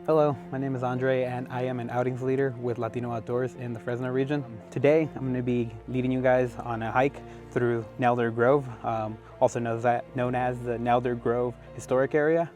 Hello, my name is Andre and I am an outings leader with Latino Outdoors in the Fresno region. Today I'm going to be leading you guys on a hike through Nelder Grove, also known as the Nelder Grove Historic Area,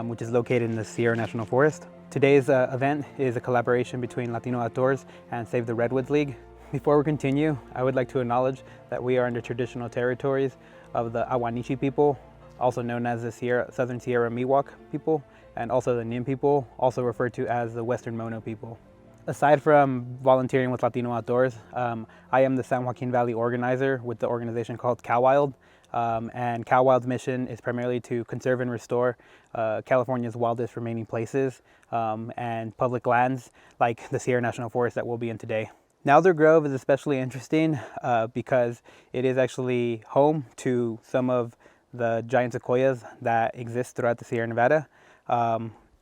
which is located in the Sierra National Forest. Today's event is a collaboration between Latino Outdoors and Save the Redwoods League. Before we continue, I would like to acknowledge that we are in the traditional territories of the Awanichi people, also known as the Southern Sierra Miwok people, and also the Nim people, also referred to as the Western Mono people. Aside from volunteering with Latino Outdoors, I am the San Joaquin Valley organizer with the organization called Cal Wild, and Cal Wild's mission is primarily to conserve and restore California's wildest remaining places and public lands like the Sierra National Forest that we'll be in today. Nelder Grove is especially interesting because it is actually home to some of the giant sequoias that exist throughout the Sierra Nevada.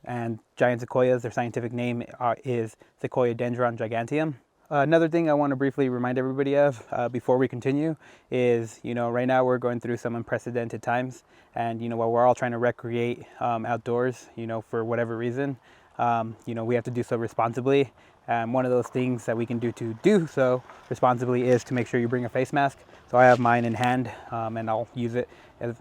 And giant sequoias, their scientific name is Sequoia dendron giganteum. Another thing I want to briefly remind everybody of before we continue is, right now we're going through some unprecedented times, and while we're all trying to recreate outdoors, for whatever reason, we have to do so responsibly. And one of those things that we can do to do so responsibly is to make sure you bring a face mask. So I have mine in hand, and I'll use it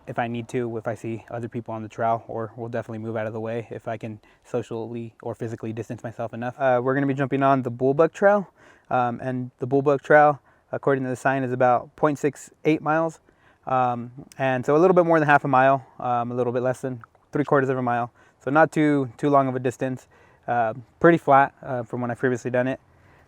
if I need to, if I see other people on the trail, or we'll definitely move out of the way if I can socially or physically distance myself enough. We're going to be jumping on the Bullbuck Trail, and the Bullbuck Trail, according to the sign, is about 0.68 miles, and so a little bit more than half a mile, a little bit less than 3/4 of a mile, so not too long of a distance. Pretty flat from when I've previously done it.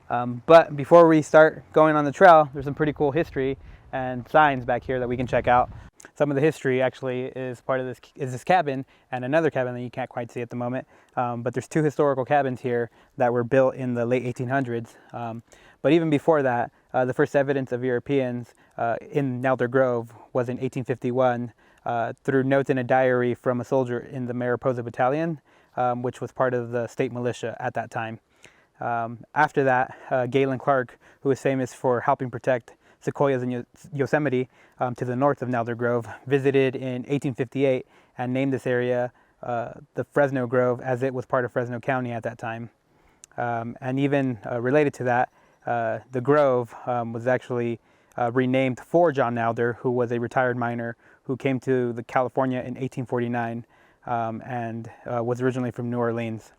But before we start going on the trail, there's some pretty cool history and signs back here that we can check out. Some of the history actually is part of this cabin and another cabin that you can't quite see at the moment. But there's two historical cabins here that were built in the late 1800s. But even before that, the first evidence of Europeans in Nelder Grove was in 1851 through notes in a diary from a soldier in the Mariposa Battalion, which was part of the state militia at that time. After that, Galen Clark, who was famous for helping protect sequoias in Yosemite to the north of Nelder Grove, visited in 1858 and named this area the Fresno Grove, as it was part of Fresno County at that time. And even related to that, the Grove was actually renamed for John Nelder, who was a retired miner who came to California in 1849 and was originally from New Orleans.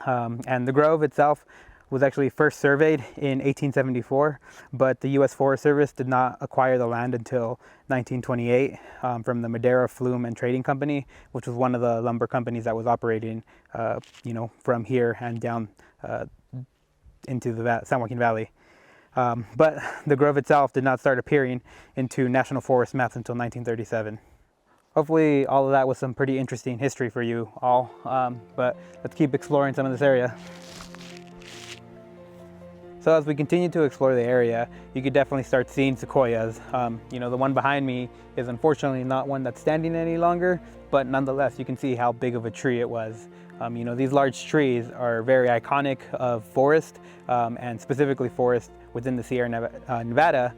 And the Grove itself was actually first surveyed in 1874, but the U.S. Forest Service did not acquire the land until 1928 from the Madera Flume and Trading Company, which was one of the lumber companies that was operating, from here and down into the San Joaquin Valley. But the Grove itself did not start appearing into National Forest maps until 1937. Hopefully all of that was some pretty interesting history for you all, but let's keep exploring some of this area. So as we continue to explore the area, you could definitely start seeing sequoias. The one behind me is unfortunately not one that's standing any longer, but nonetheless you can see how big of a tree it was. These large trees are very iconic of forest, and specifically forest within the Sierra Nevada.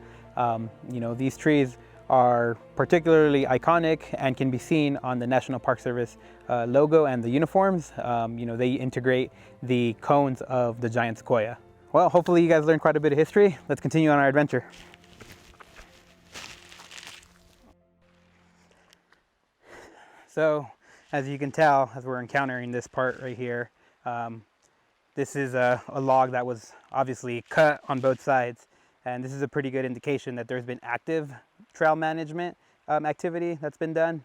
These trees are particularly iconic and can be seen on the National Park Service logo and the uniforms. They integrate the cones of the giant sequoia. Well, hopefully you guys learned quite a bit of history. Let's continue on our adventure. So, as you can tell, as we're encountering this part right here, this is a log that was obviously cut on both sides. And this is a pretty good indication that there's been active trail management activity that's been done.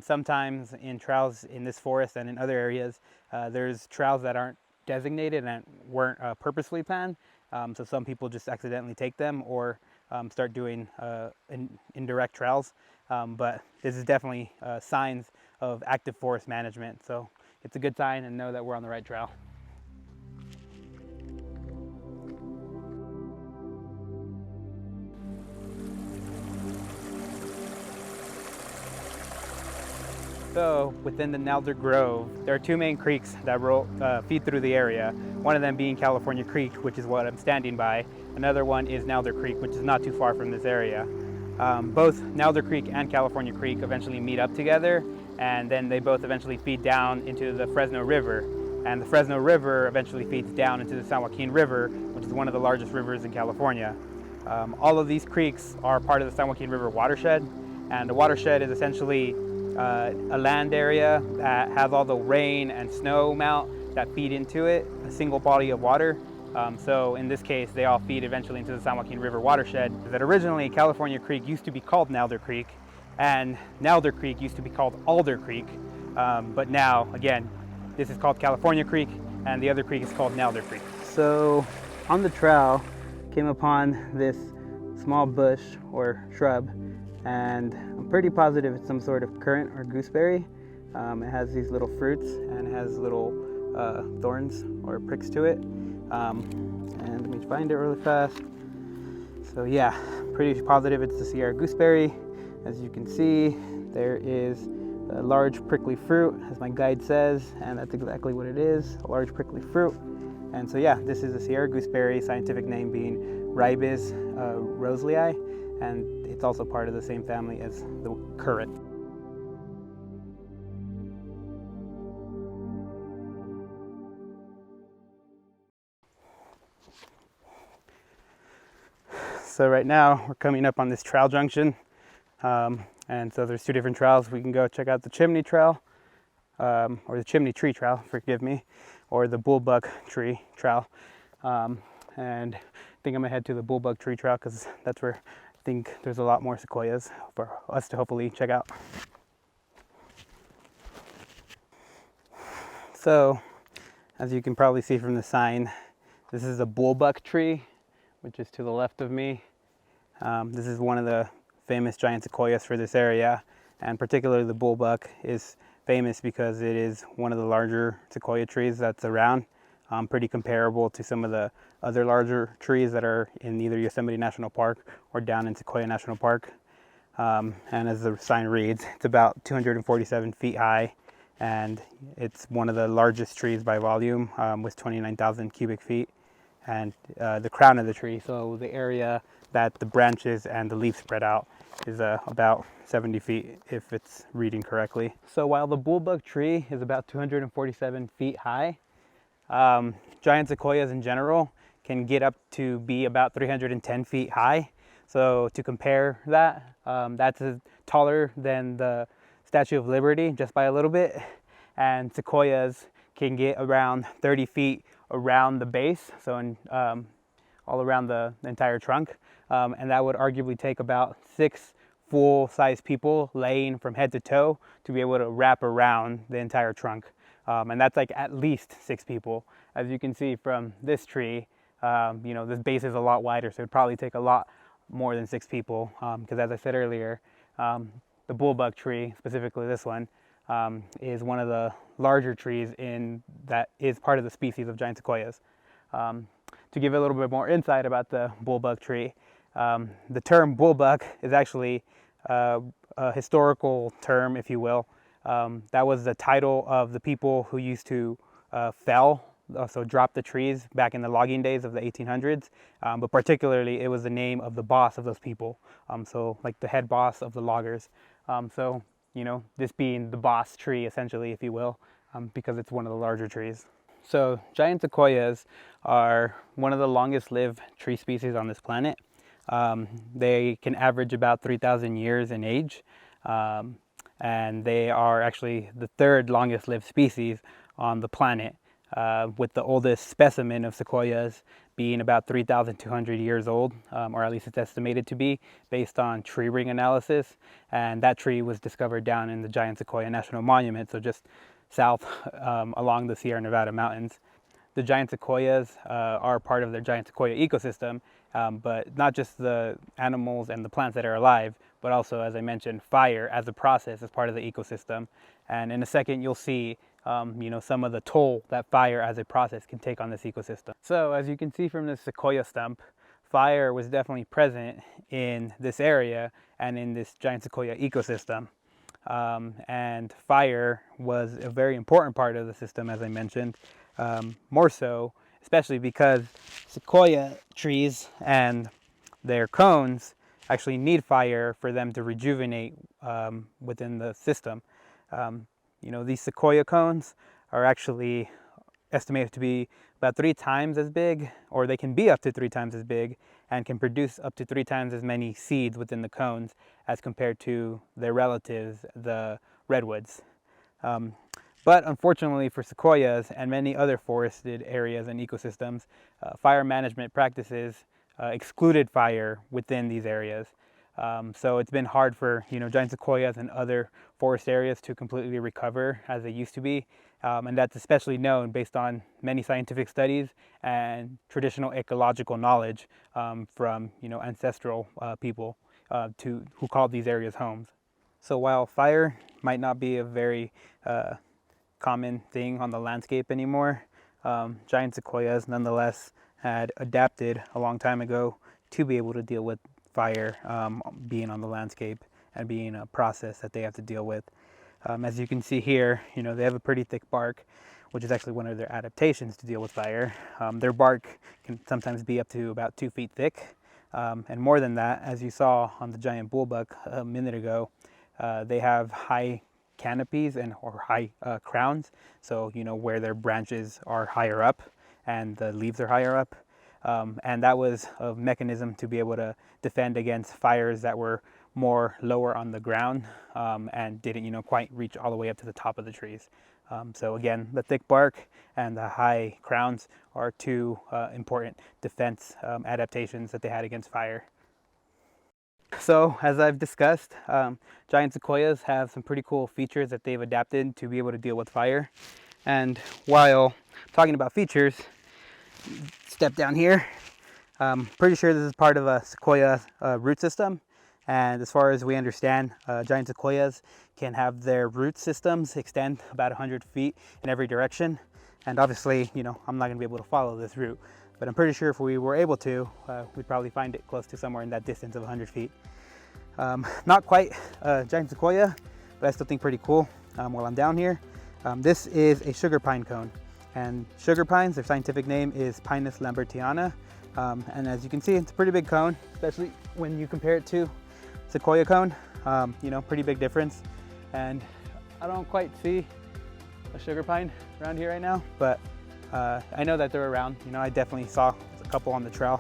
Sometimes in trails in this forest and in other areas, there's trails that aren't designated and weren't purposefully planned. So some people just accidentally take them or start doing indirect trails. But this is definitely signs of active forest management. So it's a good sign and know that we're on the right trail. So within the Nelder Grove, there are two main creeks that feed through the area. One of them being California Creek, which is what I'm standing by. Another one is Nelder Creek, which is not too far from this area. Both Nelder Creek and California Creek eventually meet up together, and then they both eventually feed down into the Fresno River. and the Fresno River eventually feeds down into the San Joaquin River, which is one of the largest rivers in California. All of these creeks are part of the San Joaquin River watershed, and the watershed is essentially a land area that has all the rain and snow melt that feed into it, a single body of water. So in this case, they all feed eventually into the San Joaquin River watershed. That originally California Creek used to be called Nelder Creek, and Nelder Creek used to be called Alder Creek. But now, again, this is called California Creek, and the other creek is called Nelder Creek. So on the trail, came upon this small bush or shrub, and I'm pretty positive it's some sort of currant or gooseberry. It has these little fruits and it has little thorns or pricks to it. And let me find it really fast. So yeah, pretty positive it's the Sierra gooseberry. As you can see, there is a large prickly fruit, as my guide says, and that's exactly what it is, a large prickly fruit. And so yeah, this is a Sierra gooseberry, scientific name being Ribes roselii, and it's also part of the same family as the currant. So right now we're coming up on this trail junction, and so there's two different trails. We can go check out the Chimney Trail, or the Chimney Tree Trail, forgive me, or the Bullbuck Tree Trail. And I think I'm gonna head to the Bullbuck Tree Trail because that's where I think there's a lot more sequoias for us to hopefully check out. So, as you can probably see from the sign, this is a bullbuck tree, which is to the left of me. This is one of the famous giant sequoias for this area, and particularly the bullbuck is famous because it is one of the larger sequoia trees that's around, pretty comparable to some of the other larger trees that are in either Yosemite National Park or down in Sequoia National Park. And as the sign reads, it's about 247 feet high, and it's one of the largest trees by volume, with 29,000 cubic feet. And the crown of the tree, so the area that the branches and the leaves spread out, is about 70 feet if it's reading correctly. So while the bullbuck tree is about 247 feet high, giant sequoias in general can get up to be about 310 feet high. So to compare that, that's taller than the Statue of Liberty just by a little bit, and sequoias can get around 30 feet around the base, so in, all around the entire trunk, and that would arguably take about 6 full-size people laying from head to toe to be able to wrap around the entire trunk, and that's like at least 6 people. As you can see from this tree, you know, this base is a lot wider, so it'd probably take a lot more than 6 people, because as I said earlier, the bullbuck tree, specifically this one, is one of the larger trees in that is part of the species of giant sequoias. To give a little bit more insight about the bullbuck tree, the term bullbuck is actually a historical term, if you will. That was the title of the people who used to fell, so drop the trees back in the logging days of the 1800s, but particularly it was the name of the boss of those people, so like the head boss of the loggers. So, you know, this being the boss tree, essentially, if you will, because it's one of the larger trees. So giant sequoias are one of the longest lived tree species on this planet. They can average about 3,000 years in age, and they are actually the third longest lived species on the planet, with the oldest specimen of sequoias being about 3,200 years old, or at least it's estimated to be, based on tree ring analysis. And that tree was discovered down in the Giant Sequoia National Monument, so just south along the Sierra Nevada mountains. The giant sequoias are part of the giant sequoia ecosystem, but not just the animals and the plants that are alive, but also, as I mentioned, fire as a process is part of the ecosystem. And in a second, you'll see you know, some of the toll that fire as a process can take on this ecosystem. So as you can see from this sequoia stump, fire was definitely present in this area and in this giant sequoia ecosystem. And fire was a very important part of the system, as I mentioned, more so, especially because sequoia trees and their cones actually need fire for them to rejuvenate within the system. You know, these sequoia cones are actually estimated to be about 3 times as big, or they can be up to 3 times as big, and can produce up to 3 times as many seeds within the cones as compared to their relatives, the redwoods. But unfortunately for sequoias and many other forested areas and ecosystems, fire management practices excluded fire within these areas. So it's been hard for giant sequoias and other forest areas to completely recover as they used to be, and that's especially known based on many scientific studies and traditional ecological knowledge from ancestral people who called these areas homes. So while fire might not be a very common thing on the landscape anymore, giant sequoias nonetheless had adapted a long time ago to be able to deal with fire being on the landscape and being a process that they have to deal with. As you can see here, they have a pretty thick bark, which is actually one of their adaptations to deal with fire. Their bark can sometimes be up to about 2 feet thick, and more than that, as you saw on the giant bullbuck a minute ago. They have high canopies or high crowns, so where their branches are higher up and the leaves are higher up, and that was a mechanism to be able to defend against fires that were more lower on the ground and didn't quite reach all the way up to the top of the trees. So again, the thick bark and the high crowns are 2 important defense adaptations that they had against fire. So as I've discussed, giant sequoias have some pretty cool features that they've adapted to be able to deal with fire. And while talking about features, step down here, pretty sure this is part of a sequoia root system. And as far as we understand, giant sequoias can have their root systems extend about 100 feet in every direction. And obviously, I'm not going to be able to follow this route, but I'm pretty sure if we were able to, we'd probably find it close to somewhere in that distance of 100 feet. Not quite a giant sequoia, but I still think pretty cool. While I'm down here, this is a sugar pine cone. And sugar pines, their scientific name is Pinus lambertiana. And as you can see, it's a pretty big cone, especially when you compare it to sequoia cone. Pretty big difference. And I don't quite see a sugar pine around here right now, but I know that they're around. I definitely saw a couple on the trail.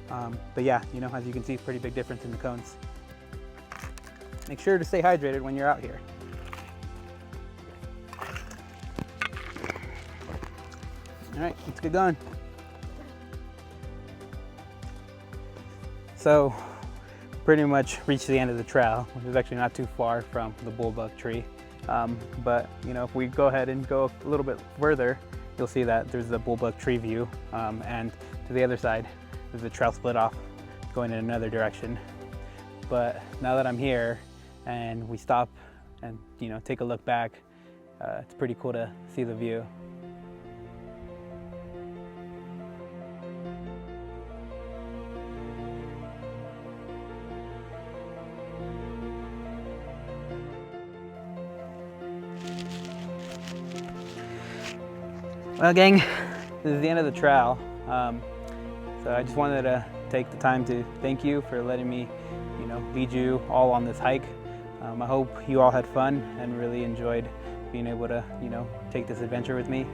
But yeah, as you can see, pretty big difference in the cones. Make sure to stay hydrated when you're out here. All right, let's get going. So pretty much reached the end of the trail, which is actually not too far from the bullbuck tree. But if we go ahead and go a little bit further, you'll see that there's the bullbuck tree view, and to the other side, there's a trail split off going in another direction. But now that I'm here and we stop and take a look back, it's pretty cool to see the view. Well, gang, this is the end of the trail. So I just wanted to take the time to thank you for letting me, lead you all on this hike. I hope you all had fun and really enjoyed being able to, take this adventure with me.